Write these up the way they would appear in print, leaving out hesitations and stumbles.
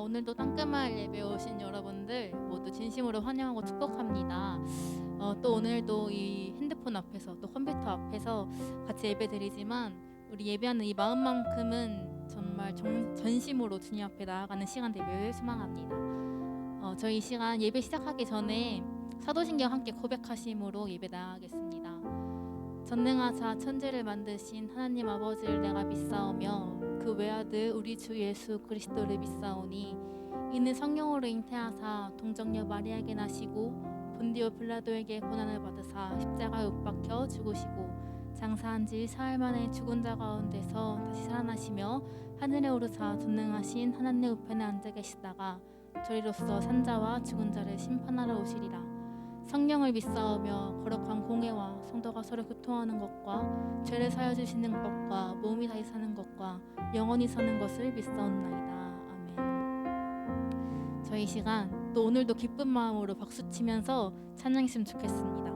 오늘도 땅끝마을 예배 오신 여러분들 모두 진심으로 환영하고 축복합니다. 또 오늘도 이 핸드폰 앞에서 또 컴퓨터 앞에서 같이 예배드리지만 우리 예배하는 이 마음만큼은 정말 전심으로 주님 앞에 나아가는 시간 되길 소망합니다. 저희 이 시간 예배 시작하기 전에 사도신경 함께 고백하심으로 예배 나가겠습니다. 전능하사 천지를 만드신 하나님 아버지를 내가 믿사오며 그 외아들 우리 주 예수 그리스도를 믿사오니 이는 성령으로 잉태하사 동정녀 마리아에게 나시고 본디오 빌라도에게 고난을 받으사 십자가에 못 박혀 죽으시고 장사한 지 사흘 만에 죽은 자 가운데서 다시 살아나시며 하늘에 오르사 전능하신 하나님 우편에 앉아 계시다가 저리로서 산자와 죽은 자를 심판하러 오시리라. 성령을 믿사오며 거룩한 공회와 성도가 서로 교통하는 것과 죄를 사여 주시는 것과 몸이 다시 사는 것과 영원히 사는 것을 믿사옵나이다. 아멘. 저희 시간 또 오늘도 기쁜 마음으로 박수치면서 찬양했으면 좋겠습니다.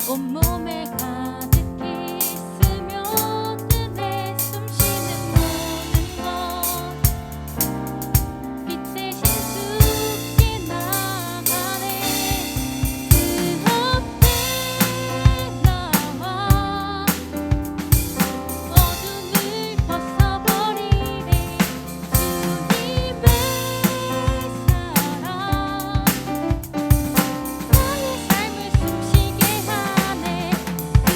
온몸에 가득히 있으며 눈에 숨쉬는 모든 것 빛 대신 죽게 나가네. 그 앞에 나와 어둠을 벗어버리네. 주님의 사랑 나의 삶을 숨쉬게 하네. 그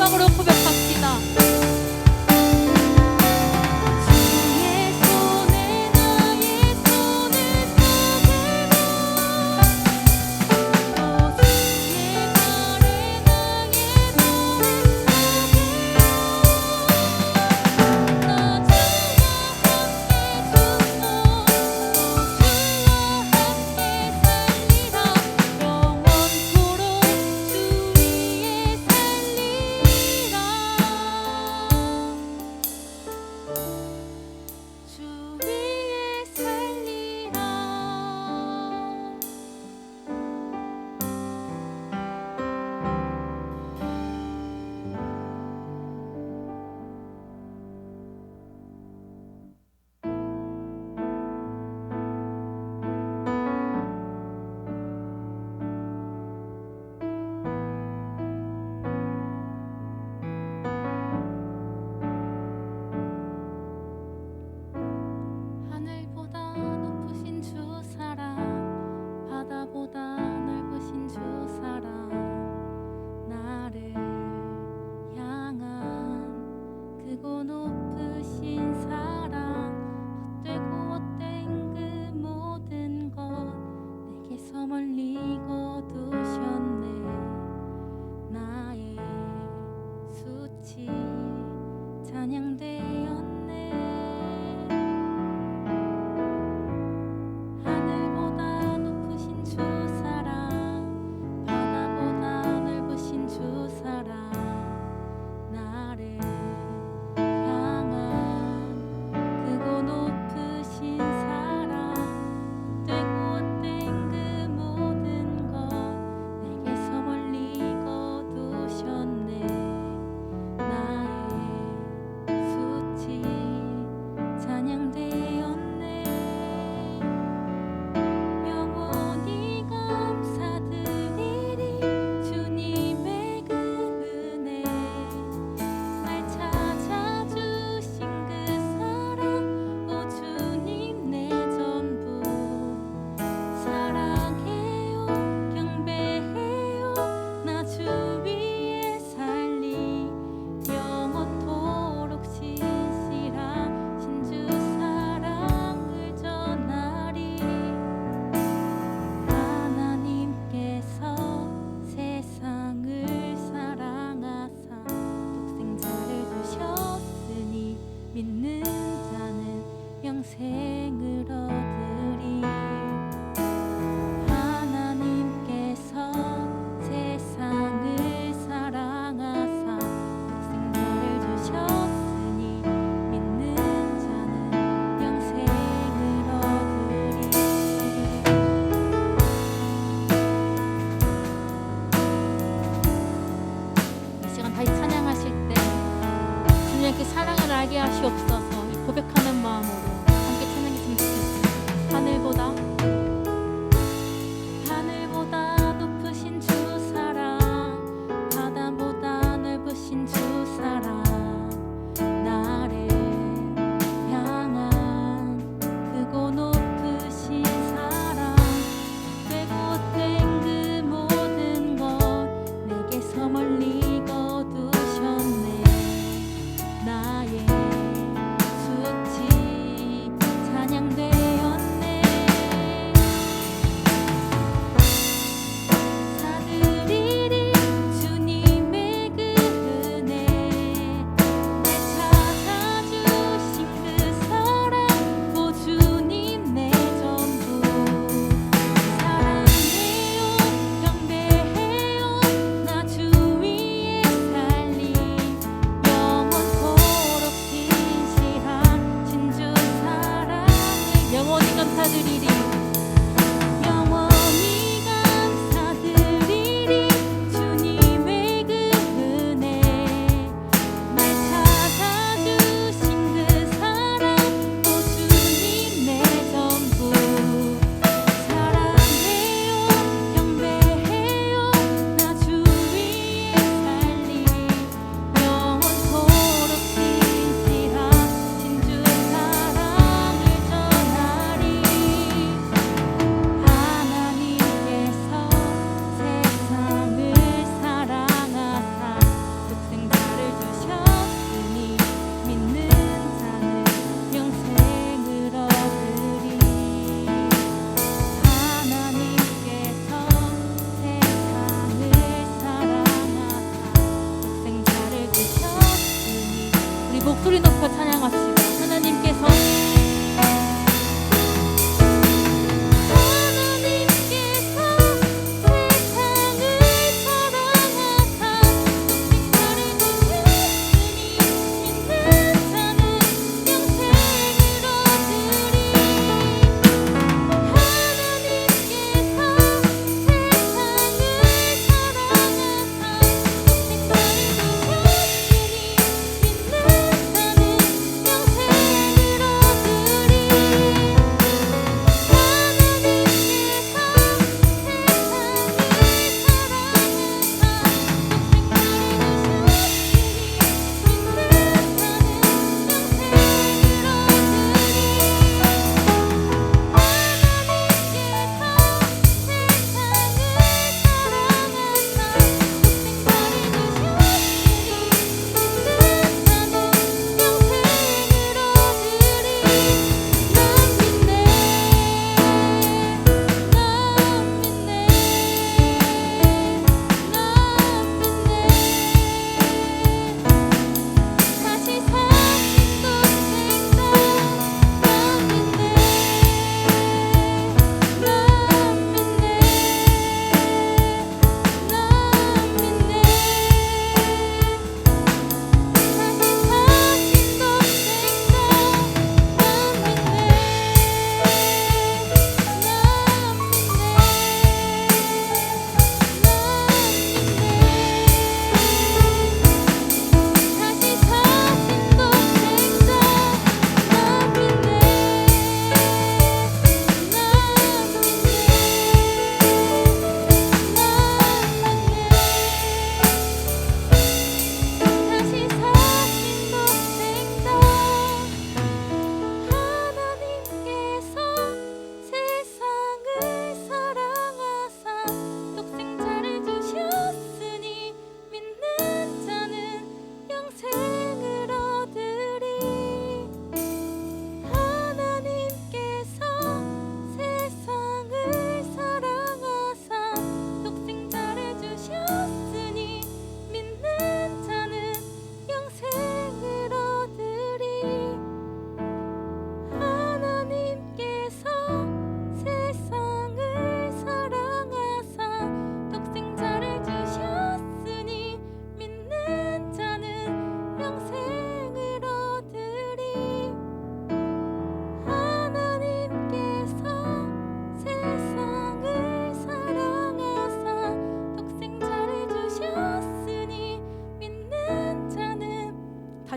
음악으로 고백합시다. 주의 손에 나의 손을 써대고 또 주의 발에 나의 발을 써대고 나 주와 함께 죽고 또 주와 함께 살리라 영원토록 주 위에 살리라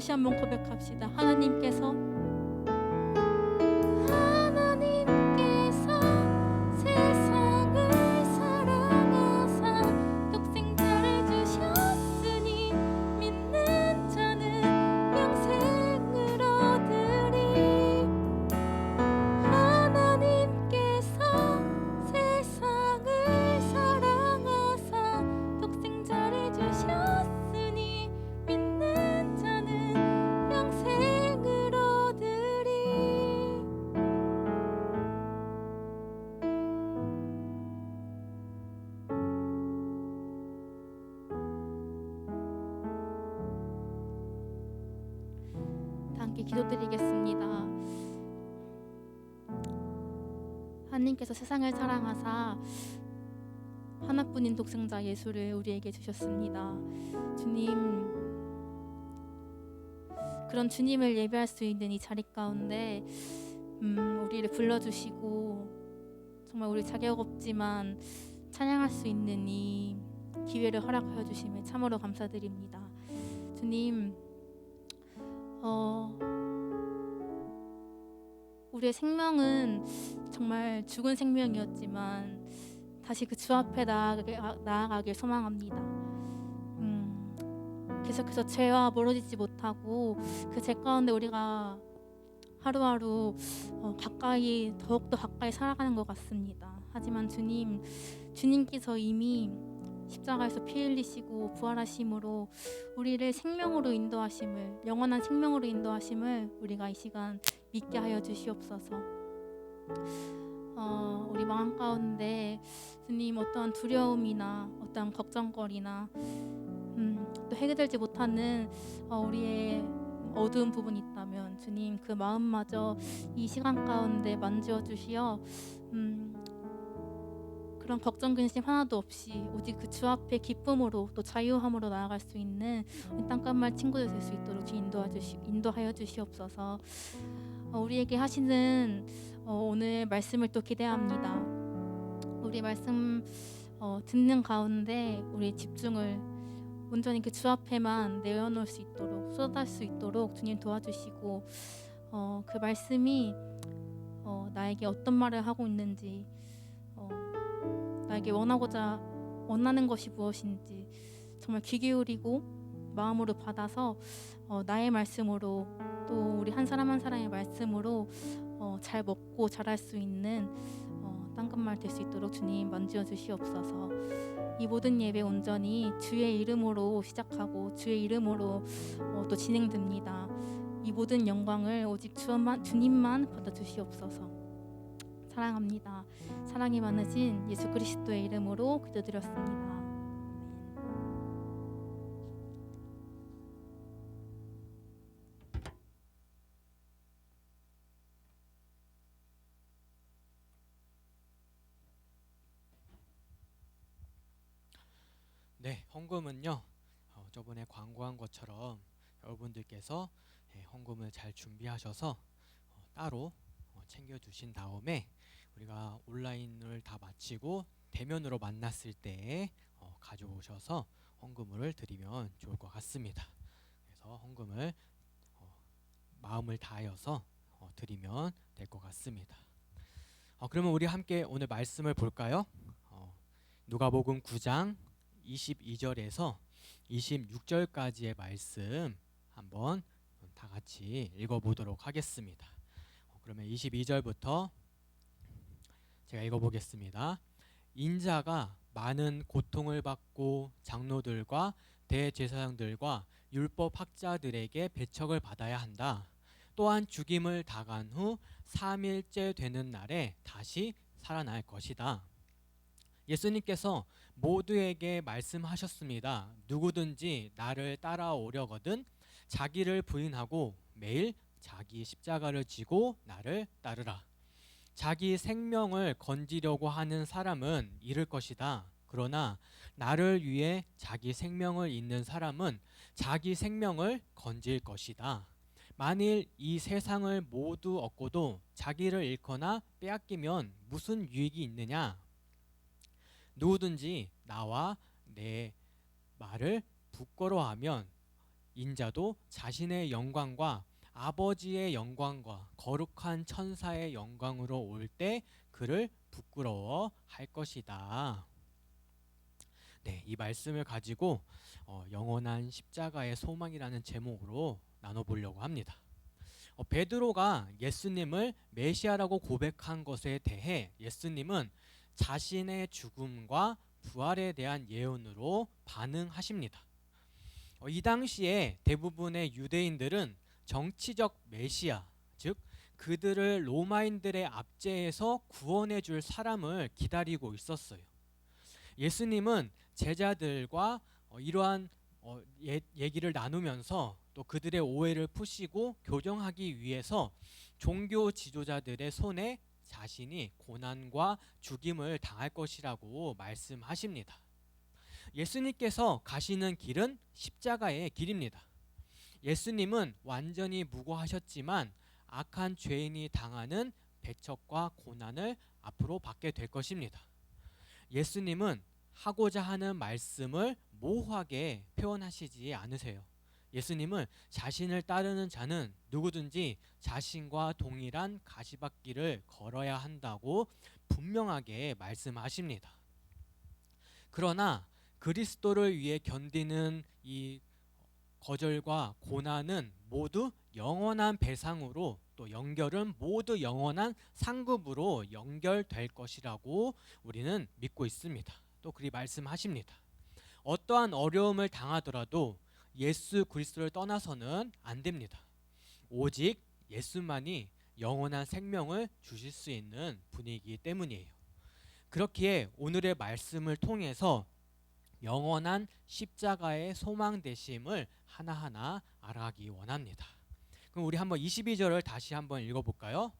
다시 한번 고백합시다. 하나님께서 세상을 사랑하사 독생자를 주셨으니 믿는 자는 영생을 얻으리. 하나님께서 세상을 사랑하사 독생자를 주셨으니 믿는 자는 영생을 얻으리. 다 함께 기도드리겠습니다. 하나님께서 세상을 사랑하사 하나뿐인 독생자 예수를 우리에게 주셨습니다. 주님, 그런 주님을 예배할 수 있는 이 자리 가운데 우리를 불러주시고 정말 우리 자격 없지만 찬양할 수 있는 이 기회를 허락하여 주심에 참으로 감사드립니다. 주님, 우리의 생명은 정말 죽은 생명이었지만 다시 그 주 앞에 나아가길 소망합니다. 계속해서 죄와 멀어지지 못하고 그 죄 가운데 우리가 하루하루 더욱더 가까이 살아가는 것 같습니다. 하지만 주님께서 이미 십자가에서 피 흘리시고 부활하심으로 우리를 생명으로 인도하심을, 영원한 생명으로 인도하심을 우리가 이 시간 믿게 하여 주시옵소서. 우리 마음 가운데 주님 어떠한 두려움이나 어떠한 걱정거리나 또 해결되지 못하는 우리의 어두운 부분이 있다면 주님 그 마음마저 이 시간 가운데 만져 주시어 그런 걱정 근심 하나도 없이 오직 그 주 앞에 기쁨으로 또 자유함으로 나아갈 수 있는 우리 땅끝마을 친구들 될 수 있도록 인도하여 주시옵소서. 우리에게 하시는 오늘 말씀을 또 기대합니다. 우리 말씀 듣는 가운데 우리의 집중을 온전히 그 주 앞에만 내어놓을 수 있도록, 쏟아질 수 있도록 주님 도와주시고 그 말씀이 나에게 어떤 말을 하고 있는지, 나에게 원하는 것이 무엇인지 정말 귀 기울이고 마음으로 받아서 나의 말씀으로 또 우리 한 사람 한 사람의 말씀으로 잘 먹고 자랄 수 있는 땅끝마을 될 수 있도록 주님 만지어 주시옵소서. 이 모든 예배 온전히 주의 이름으로 시작하고 주의 이름으로 또 진행됩니다. 이 모든 영광을 오직 주님만 받아주시옵소서. 사랑합니다. 사랑이 많으신 예수 그리스도의 이름으로 기도드렸습니다. 네, 헌금은요 저번에 광고한 것처럼 여러분들께서 헌금을 잘 준비하셔서 따로 챙겨주신 다음에 우리가 온라인을 다 마치고 대면으로 만났을 때 가져오셔서 헌금을 드리면 좋을 것 같습니다. 그래서 헌금을 마음을 다하여서 드리면 될 것 같습니다. 그러면 우리 함께 오늘 말씀을 볼까요? 누가복음 9장 22절에서 26절까지의 말씀 한번 다 같이 읽어보도록 하겠습니다. 그러면 22절부터 제가 읽어보겠습니다. 인자가 많은 고통을 받고 장로들과 대제사장들과 율법학자들에게 배척을 받아야 한다. 또한 죽임을 당한 후 3일째 되는 날에 다시 살아날 것이다. 예수님께서 모두에게 말씀하셨습니다. 누구든지 나를 따라오려거든 자기를 부인하고 매일 자기 십자가를 지고 나를 따르라. 자기 생명을 건지려고 하는 사람은 잃을 것이다. 그러나 나를 위해 자기 생명을 잃는 사람은 자기 생명을 건질 것이다. 만일 이 세상을 모두 얻고도 자기를 잃거나 빼앗기면 무슨 유익이 있느냐? 누구든지 나와 내 말을 부끄러워하면 인자도 자신의 영광과 아버지의 영광과 거룩한 천사의 영광으로 올 때 그를 부끄러워 할 것이다. 네, 이 말씀을 가지고 영원한 십자가의 소망이라는 제목으로 나눠보려고 합니다. 베드로가 예수님을 메시아라고 고백한 것에 대해 예수님은 자신의 죽음과 부활에 대한 예언으로 반응하십니다. 이 당시에 대부분의 유대인들은 정치적 메시아, 즉 그들을 로마인들의 압제에서 구원해 줄 사람을 기다리고 있었어요. 예수님은 제자들과 이러한 얘기를 나누면서 또 그들의 오해를 푸시고 교정하기 위해서 종교 지도자들의 손에 자신이 고난과 죽임을 당할 것이라고 말씀하십니다. 예수님께서 가시는 길은 십자가의 길입니다. 예수님은 완전히 무고하셨지만 악한 죄인이 당하는 배척과 고난을 앞으로 받게 될 것입니다. 예수님은 하고자 하는 말씀을 모호하게 표현하시지 않으세요. 예수님은 자신을 따르는 자는 누구든지 자신과 동일한 가시밭길을 걸어야 한다고 분명하게 말씀하십니다. 그러나 그리스도를 위해 견디는 이 거절과 고난은 모두 영원한 배상으로, 또 연결은 모두 영원한 상급으로 연결될 것이라고 우리는 믿고 있습니다. 또 그리 말씀하십니다. 어떠한 어려움을 당하더라도 예수 그리스도를 떠나서는 안 됩니다. 오직 예수만이 영원한 생명을 주실 수 있는 분이기 때문이에요. 그렇기에 오늘의 말씀을 통해서 영원한 십자가의 소망 되심을 하나하나 알아가기 원합니다. 그럼 우리 한번 22절을 다시 한번 읽어볼까요?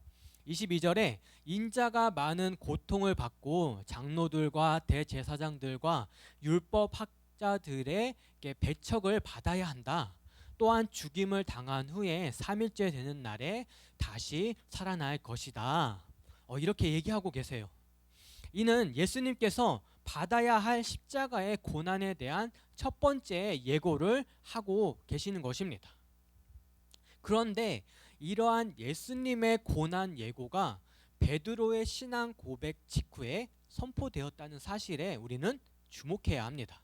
22절에 인자가 많은 고통을 받고 장로들과 대제사장들과 율법학자들에게 배척을 받아야 한다. 또한 죽임을 당한 후에 3일째 되는 날에 다시 살아날 것이다. 이렇게 얘기하고 계세요. 이는 예수님께서 받아야 할 십자가의 고난에 대한 첫 번째 예고를 하고 계시는 것입니다. 그런데 이러한 예수님의 고난 예고가 베드로의 신앙 고백 직후에 선포되었다는 사실에 우리는 주목해야 합니다.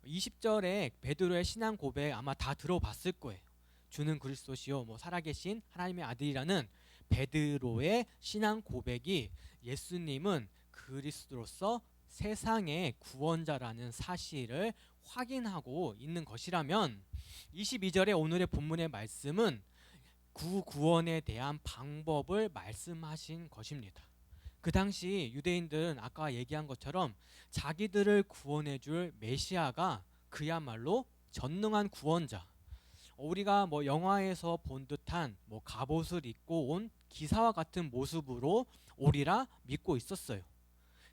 20절에 베드로의 신앙 고백 아마 다 들어봤을 거예요. 주는 그리스도시요 살아계신 하나님의 아들이라는 베드로의 신앙 고백이 예수님은 그리스도로서 세상의 구원자라는 사실을 확인하고 있는 것이라면 22절의 오늘의 본문의 말씀은 구원에 대한 방법을 말씀하신 것입니다. 그 당시 유대인들은 아까 얘기한 것처럼 자기들을 구원해 줄 메시아가 그야말로 전능한 구원자, 우리가 영화에서 본 듯한 갑옷을 입고 온 기사와 같은 모습으로 오리라 믿고 있었어요.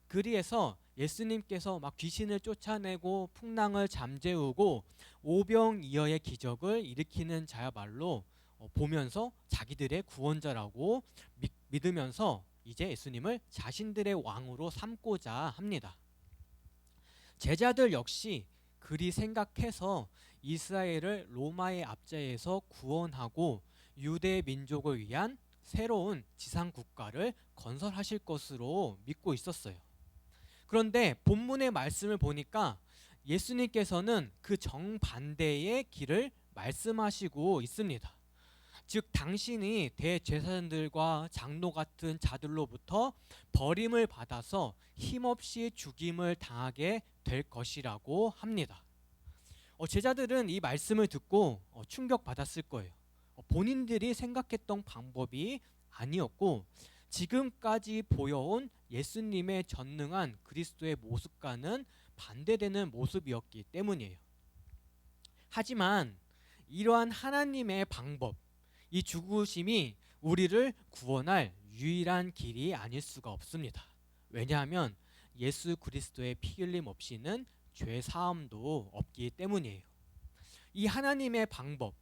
그리해서 예수님께서 막 귀신을 쫓아내고 풍랑을 잠재우고 오병이어의 기적을 일으키는 자야말로 보면서 자기들의 구원자라고 믿으면서 이제 예수님을 자신들의 왕으로 삼고자 합니다. 제자들 역시 그리 생각해서 이스라엘을 로마의 압제에서 구원하고 유대 민족을 위한 새로운 지상 국가를 건설하실 것으로 믿고 있었어요. 그런데 본문의 말씀을 보니까 예수님께서는 그 정반대의 길을 말씀하시고 있습니다. 즉 당신이 대제사장들과 장로 같은 자들로부터 버림을 받아서 힘없이 죽임을 당하게 될 것이라고 합니다. 제자들은 이 말씀을 듣고 충격받았을 거예요. 본인들이 생각했던 방법이 아니었고 지금까지 보여온 예수님의 전능한 그리스도의 모습과는 반대되는 모습이었기 때문이에요. 하지만 이러한 하나님의 방법, 이 죽으심이 우리를 구원할 유일한 길이 아닐 수가 없습니다. 왜냐하면 예수 그리스도의 피 흘림 없이는 죄 사함도 없기 때문이에요. 이 하나님의 방법,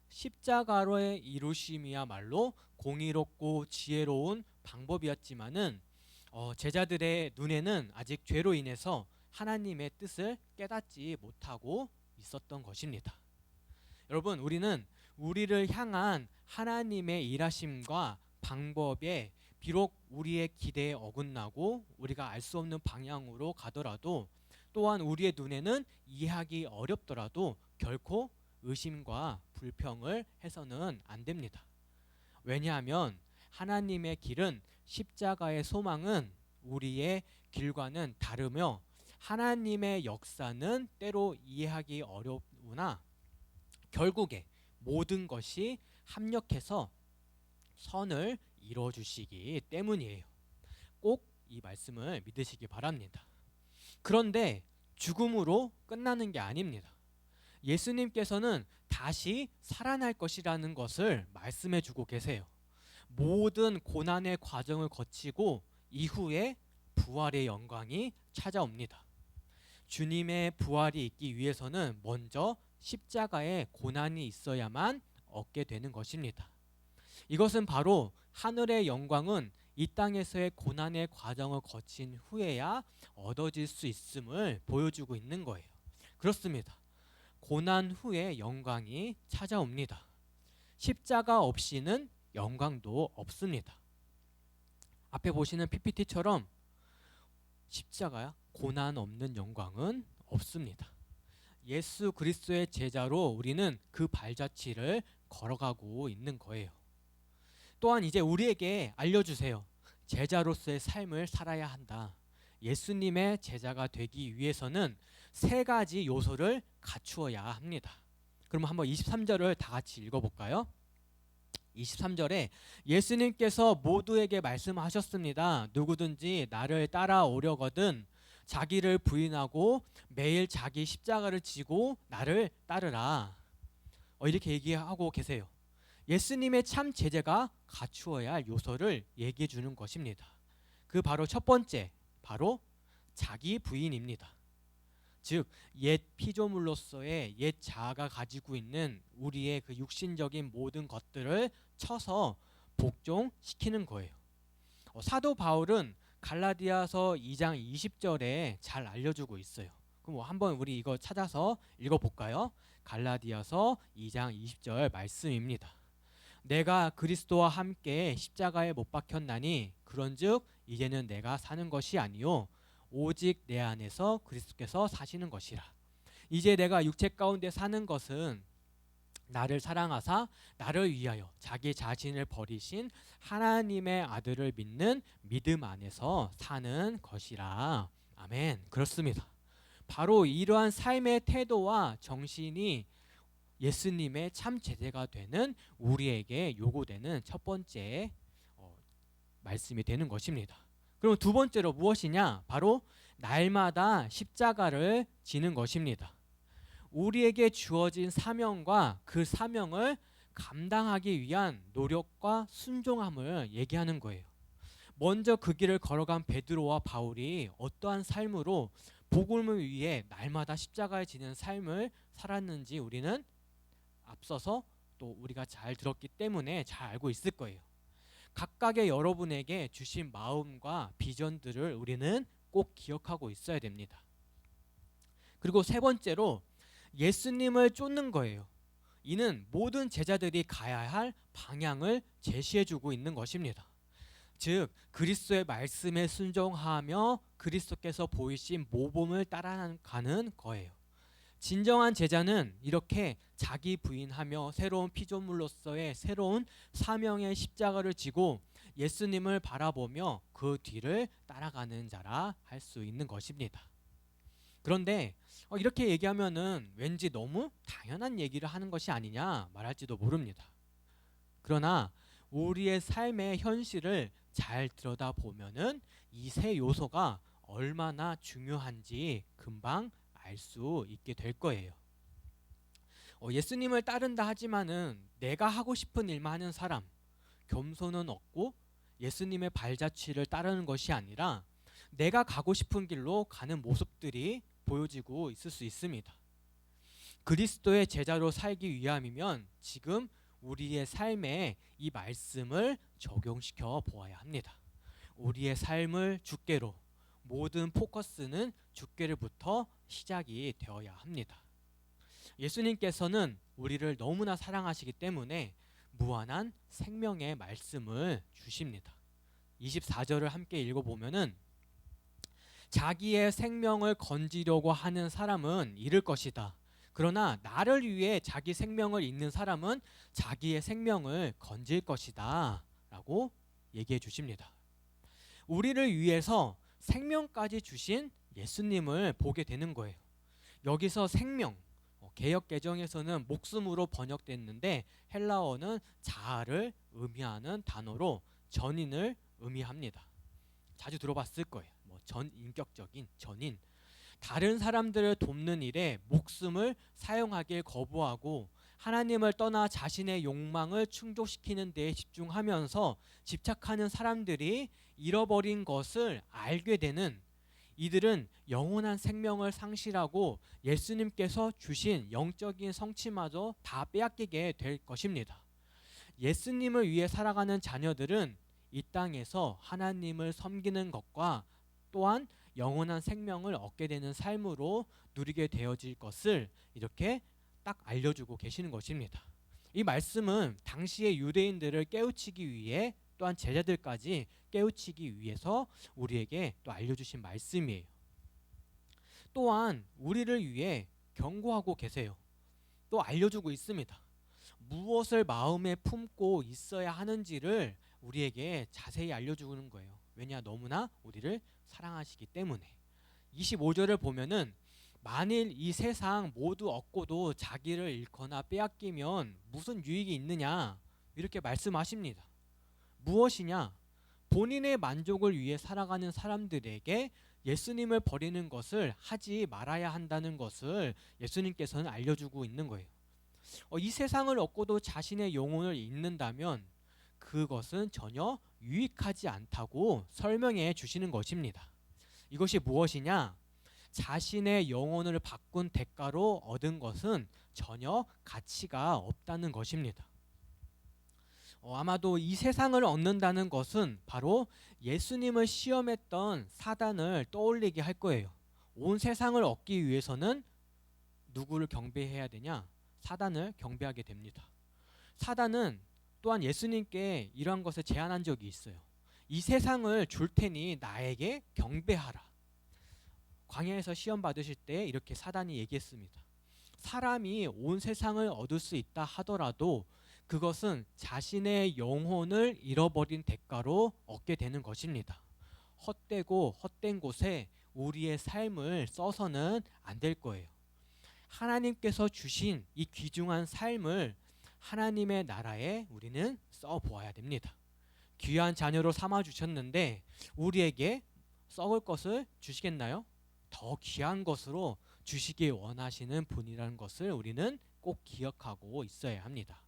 십자가로의 이루심이야말로 공의롭고 지혜로운 방법이었지만은 제자들의 눈에는 아직 죄로 인해서 하나님의 뜻을 깨닫지 못하고 있었던 것입니다. 여러분, 우리는 우리를 향한 하나님의 일하심과 방법에 비록 우리의 기대에 어긋나고 우리가 알 수 없는 방향으로 가더라도, 또한 우리의 눈에는 이해하기 어렵더라도 결코 의심과 불평을 해서는 안 됩니다. 왜냐하면 하나님의 길은, 십자가의 소망은 우리의 길과는 다르며, 하나님의 역사는 때로 이해하기 어려우나 결국에 모든 것이 합력해서 선을 이루어 주시기 때문이에요. 꼭 이 말씀을 믿으시기 바랍니다. 그런데 죽음으로 끝나는 게 아닙니다. 예수님께서는 다시 살아날 것이라는 것을 말씀해 주고 계세요. 모든 고난의 과정을 거치고 이후에 부활의 영광이 찾아옵니다. 주님의 부활이 있기 위해서는 먼저 십자가에 고난이 있어야만 얻게 되는 것입니다. 이것은 바로 하늘의 영광은 이 땅에서의 고난의 과정을 거친 후에야 얻어질 수 있음을 보여주고 있는 거예요. 그렇습니다. 고난 후에 영광이 찾아옵니다. 십자가 없이는 영광도 없습니다. 앞에 보시는 PPT처럼 십자가야 고난 없는 영광은 없습니다. 예수 그리스도의 제자로 우리는 그 발자취를 걸어가고 있는 거예요. 또한 이제 우리에게 알려주세요. 제자로서의 삶을 살아야 한다. 예수님의 제자가 되기 위해서는 세 가지 요소를 갖추어야 합니다. 그럼 한번 23절을 다 같이 읽어볼까요? 23절에 예수님께서 모두에게 말씀하셨습니다. 누구든지 나를 따라오려거든 자기를 부인하고 매일 자기 십자가를 지고 나를 따르라. 이렇게 얘기하고 계세요. 예수님의 참 제자가 갖추어야 할 요소를 얘기해 주는 것입니다. 그 바로 첫 번째, 바로 자기 부인입니다. 즉 옛 피조물로서의 옛 자아가 가지고 있는 우리의 그 육신적인 모든 것들을 쳐서 복종시키는 거예요. 사도 바울은 갈라디아서 2장 20절에 잘 알려주고 있어요. 그럼 한번 우리 이거 찾아서 읽어볼까요? 갈라디아서 2장 20절 말씀입니다. 내가 그리스도와 함께 십자가에 못 박혔나니 그런즉 이제는 내가 사는 것이 아니요 오직 내 안에서 그리스도께서 사시는 것이라. 이제 내가 육체 가운데 사는 것은 나를 사랑하사 나를 위하여 자기 자신을 버리신 하나님의 아들을 믿는 믿음 안에서 사는 것이라. 아멘. 그렇습니다. 바로 이러한 삶의 태도와 정신이 예수님의 참 제자가 되는 우리에게 요구되는 첫 번째 말씀이 되는 것입니다. 그럼 두 번째로 무엇이냐? 바로 날마다 십자가를 지는 것입니다. 우리에게 주어진 사명과 그 사명을 감당하기 위한 노력과 순종함을 얘기하는 거예요. 먼저 그 길을 걸어간 베드로와 바울이 어떠한 삶으로 복음을 위해 날마다 십자가에 지는 삶을 살았는지 우리는 앞서서 또 우리가 잘 들었기 때문에 잘 알고 있을 거예요. 각각의 여러분에게 주신 마음과 비전들을 우리는 꼭 기억하고 있어야 됩니다. 그리고 세 번째로 예수님을 쫓는 거예요. 이는 모든 제자들이 가야 할 방향을 제시해주고 있는 것입니다. 즉 그리스도의 말씀에 순종하며 그리스도께서 보이신 모범을 따라가는 거예요. 진정한 제자는 이렇게 자기 부인하며 새로운 피조물로서의 새로운 사명의 십자가를 지고 예수님을 바라보며 그 뒤를 따라가는 자라 할 수 있는 것입니다. 그런데 이렇게 얘기하면은 왠지 너무 당연한 얘기를 하는 것이 아니냐 말할지도 모릅니다. 그러나 우리의 삶의 현실을 잘 들여다보면은 이 세 요소가 얼마나 중요한지 금방 알 수 있게 될 거예요. 예수님을 따른다 하지만은 내가 하고 싶은 일만 하는 사람, 겸손은 없고 예수님의 발자취를 따르는 것이 아니라 내가 가고 싶은 길로 가는 모습들이 보여지고 있을 수 있습니다. 그리스도의 제자로 살기 위함이면 지금 우리의 삶에 이 말씀을 적용시켜 보아야 합니다. 우리의 삶을 주께로, 모든 포커스는 주께로부터 시작이 되어야 합니다. 예수님께서는 우리를 너무나 사랑하시기 때문에 무한한 생명의 말씀을 주십니다. 24절을 함께 읽어보면은 자기의 생명을 건지려고 하는 사람은 잃을 것이다. 그러나 나를 위해 자기 생명을 잃는 사람은 자기의 생명을 건질 것이다. 라고 얘기해 주십니다. 우리를 위해서 생명까지 주신 예수님을 보게 되는 거예요. 여기서 생명, 개역 개정에서는 목숨으로 번역됐는데 헬라어는 자아를 의미하는 단어로 전인을 의미합니다. 자주 들어봤을 거예요. 전인격적인 전인. 다른 사람들을 돕는 일에 목숨을 사용하길 거부하고 하나님을 떠나 자신의 욕망을 충족시키는 데에 집중하면서 집착하는 사람들이 잃어버린 것을 알게 되는, 이들은 영원한 생명을 상실하고 예수님께서 주신 영적인 성취마저 다 빼앗기게 될 것입니다. 예수님을 위해 살아가는 자녀들은 이 땅에서 하나님을 섬기는 것과 또한 영원한 생명을 얻게 되는 삶으로 누리게 되어질 것을 이렇게 딱 알려주고 계시는 것입니다. 이 말씀은 당시의 유대인들을 깨우치기 위해 또한 제자들까지 깨우치기 위해서 우리에게 또 알려주신 말씀이에요. 또한 우리를 위해 경고하고 계세요. 또 알려주고 있습니다. 무엇을 마음에 품고 있어야 하는지를 우리에게 자세히 알려주는 거예요. 왜냐, 너무나 우리를 사랑하시기 때문에. 25절을 보면은 만일 이 세상 모두 얻고도 자기를 잃거나 빼앗기면 무슨 유익이 있느냐, 이렇게 말씀하십니다. 무엇이냐? 본인의 만족을 위해 살아가는 사람들에게 예수님을 버리는 것을 하지 말아야 한다는 것을 예수님께서는 알려주고 있는 거예요. 이 세상을 얻고도 자신의 영혼을 잃는다면 그것은 전혀 유익하지 않다고 설명해 주시는 것입니다. 이것이 무엇이냐? 자신의 영혼을 바꾼 대가로 얻은 것은 전혀 가치가 없다는 것입니다. 아마도 이 세상을 얻는다는 것은 바로 예수님을 시험했던 사단을 떠올리게 할 거예요. 온 세상을 얻기 위해서는 누구를 경배해야 되냐? 사단을 경배하게 됩니다. 사단은 또한 예수님께 이러한 것을 제안한 적이 있어요. 이 세상을 줄 테니 나에게 경배하라. 광야에서 시험 받으실 때 이렇게 사단이 얘기했습니다. 사람이 온 세상을 얻을 수 있다 하더라도 그것은 자신의 영혼을 잃어버린 대가로 얻게 되는 것입니다. 헛되고 헛된 곳에 우리의 삶을 써서는 안 될 거예요. 하나님께서 주신 이 귀중한 삶을 하나님의 나라에 우리는 써보아야 됩니다. 귀한 자녀로 삼아주셨는데 우리에게 썩을 것을 주시겠나요? 더 귀한 것으로 주시길 원하시는 분이라는 것을 우리는 꼭 기억하고 있어야 합니다.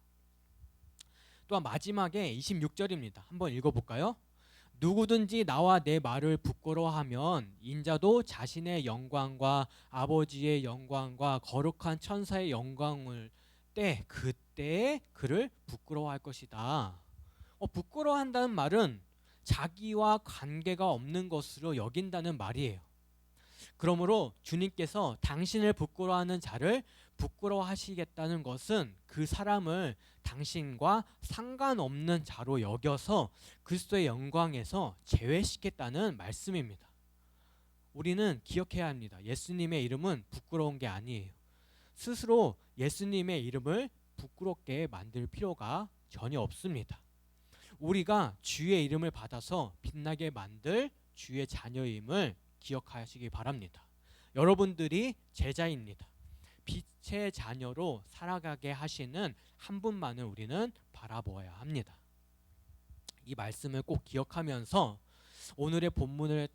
또한 마지막에 26절입니다. 한번 읽어볼까요? 누구든지 나와 내 말을 부끄러워하면 인자도 자신의 영광과 아버지의 영광과 거룩한 천사의 영광을 그때 그를 부끄러워할 것이다. 부끄러워한다는 말은 자기와 관계가 없는 것으로 여긴다는 말이에요. 그러므로 주님께서 당신을 부끄러워하는 자를 부끄러워하시겠다는 것은 그 사람을 당신과 상관없는 자로 여겨서 그리스도의 영광에서 제외시켰다는 말씀입니다. 우리는 기억해야 합니다. 예수님의 이름은 부끄러운 게 아니에요. 스스로 예수님의 이름을 부끄럽게 만들 필요가 전혀 없습니다. 우리가 주의 이름을 받아서 빛나게 만들 주의 자녀임을 기억하시기 바랍니다. 여러분들이 제자입니다. 빛의 자녀로 살아가게 하시는 한 분만을 우리는 바라보아야 합니다. 이 말씀을 꼭 기억하면서 오늘의 본문을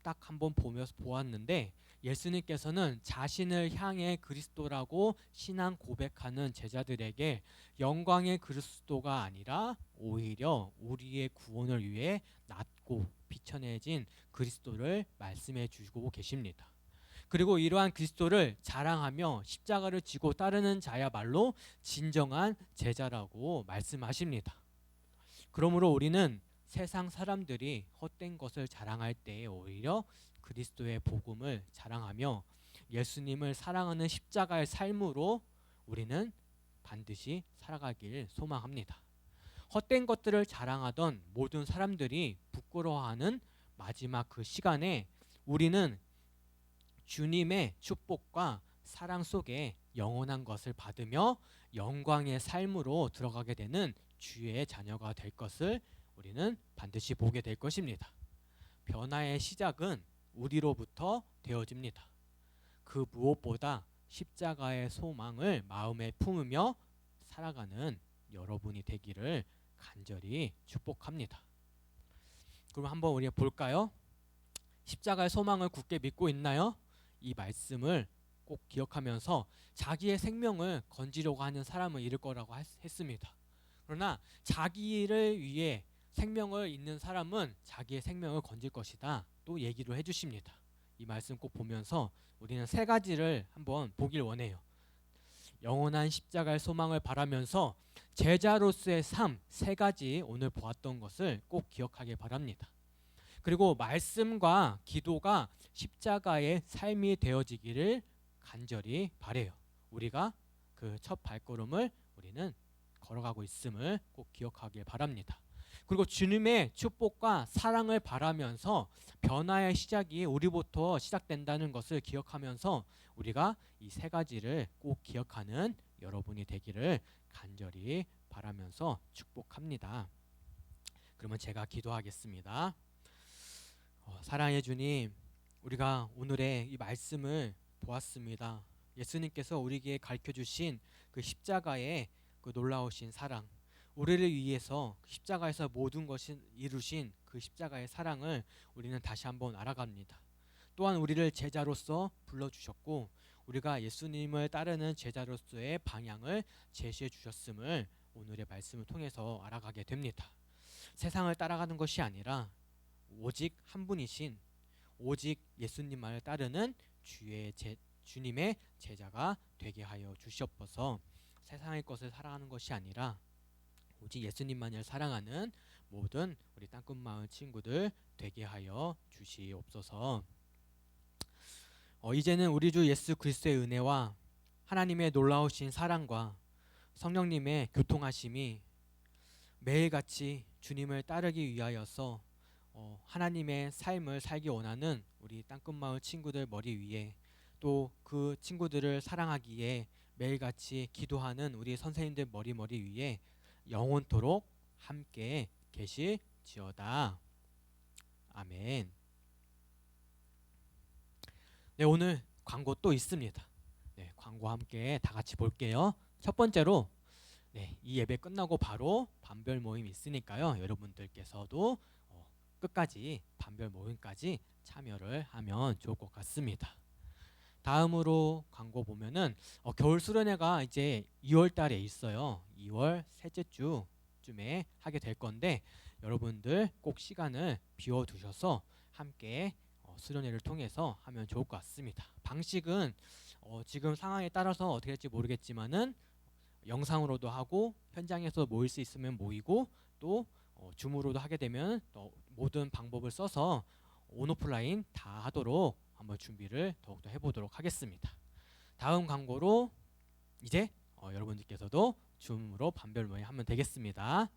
딱 한번 보았는데 예수님께서는 자신을 향해 그리스도라고 신앙 고백하는 제자들에게 영광의 그리스도가 아니라 오히려 우리의 구원을 위해 낮고 비천해진 그리스도를 말씀해 주고 계십니다. 그리고 이러한 그리스도를 자랑하며 십자가를 지고 따르는 자야말로 진정한 제자라고 말씀하십니다. 그러므로 우리는 세상 사람들이 헛된 것을 자랑할 때에 오히려 그리스도의 복음을 자랑하며 예수님을 사랑하는 십자가의 삶으로 우리는 반드시 살아가길 소망합니다. 헛된 것들을 자랑하던 모든 사람들이 부끄러워하는 마지막 그 시간에 우리는 주님의 축복과 사랑 속에 영원한 것을 받으며 영광의 삶으로 들어가게 되는 주의 자녀가 될 것을 우리는 반드시 보게 될 것입니다. 변화의 시작은 우리로부터 되어집니다. 그 무엇보다 십자가의 소망을 마음에 품으며 살아가는 여러분이 되기를 간절히 축복합니다. 그럼 한번 우리가 볼까요? 십자가의 소망을 굳게 믿고 있나요? 이 말씀을 꼭 기억하면서 자기의 생명을 건지려고 하는 사람을 잃을 거라고 했습니다. 그러나 자기를 위해 생명을 잇는 사람은 자기의 생명을 건질 것이다 또 얘기를 해주십니다. 이 말씀 꼭 보면서 우리는 세 가지를 한번 보길 원해요. 영원한 십자가의 소망을 바라면서 제자로서의 삶 세 가지 오늘 보았던 것을 꼭 기억하길 바랍니다. 그리고 말씀과 기도가 십자가의 삶이 되어지기를 간절히 바라요. 우리가 그 첫 발걸음을 우리는 걸어가고 있음을 꼭 기억하길 바랍니다. 그리고 주님의 축복과 사랑을 바라면서 변화의 시작이 우리부터 시작된다는 것을 기억하면서 우리가 이 세 가지를 꼭 기억하는 여러분이 되기를 간절히 바라면서 축복합니다. 그러면 제가 기도하겠습니다. 사랑해 주님, 우리가 오늘의 이 말씀을 보았습니다. 예수님께서 우리에게 가르쳐 주신 그 십자가의 그 놀라우신 사랑, 우리를 위해서 십자가에서 모든 것을 이루신 그 십자가의 사랑을 우리는 다시 한번 알아갑니다. 또한 우리를 제자로서 불러주셨고 우리가 예수님을 따르는 제자로서의 방향을 제시해 주셨음을 오늘의 말씀을 통해서 알아가게 됩니다. 세상을 따라가는 것이 아니라 오직 한 분이신 오직 예수님만을 따르는 주님의 제자가 되게 하여 주시옵소서. 세상의 것을 사랑하는 것이 아니라 오직 예수님만을 사랑하는 모든 우리 땅끝마을 친구들 되게 하여 주시옵소서. 이제는 우리 주 예수 그리스도의 은혜와 하나님의 놀라우신 사랑과 성령님의 교통하심이 매일같이 주님을 따르기 위하여서 하나님의 삶을 살기 원하는 우리 땅끝마을 친구들 머리 위에 또 그 친구들을 사랑하기에 매일같이 기도하는 우리 선생님들 머리 위에 영원토록 함께 계실지어다. 아멘. 네, 오늘 광고 또 있습니다. 네, 광고 함께 다 같이 볼게요. 첫 번째로 이 예배 끝나고 바로 반별 모임 있으니까요. 여러분들께서도 끝까지 반별 모임까지 참여를 하면 좋을 것 같습니다. 다음으로 광고 보면은 겨울 수련회가 이제 2월 달에 있어요. 2월 셋째 주쯤에 하게 될 건데 여러분들 꼭 시간을 비워 두셔서 함께 수련회를 통해서 하면 좋을 것 같습니다. 방식은 지금 상황에 따라서 어떻게 될지 모르겠지만은 영상으로도 하고 현장에서 모일 수 있으면 모이고 또 줌으로도 하게 되면 또 모든 방법을 써서 온오프라인 다 하도록 한번 준비를 더욱더 해보도록 하겠습니다. 다음 광고로 이제 여러분들께서도 줌으로 반별 모임 하면 되겠습니다.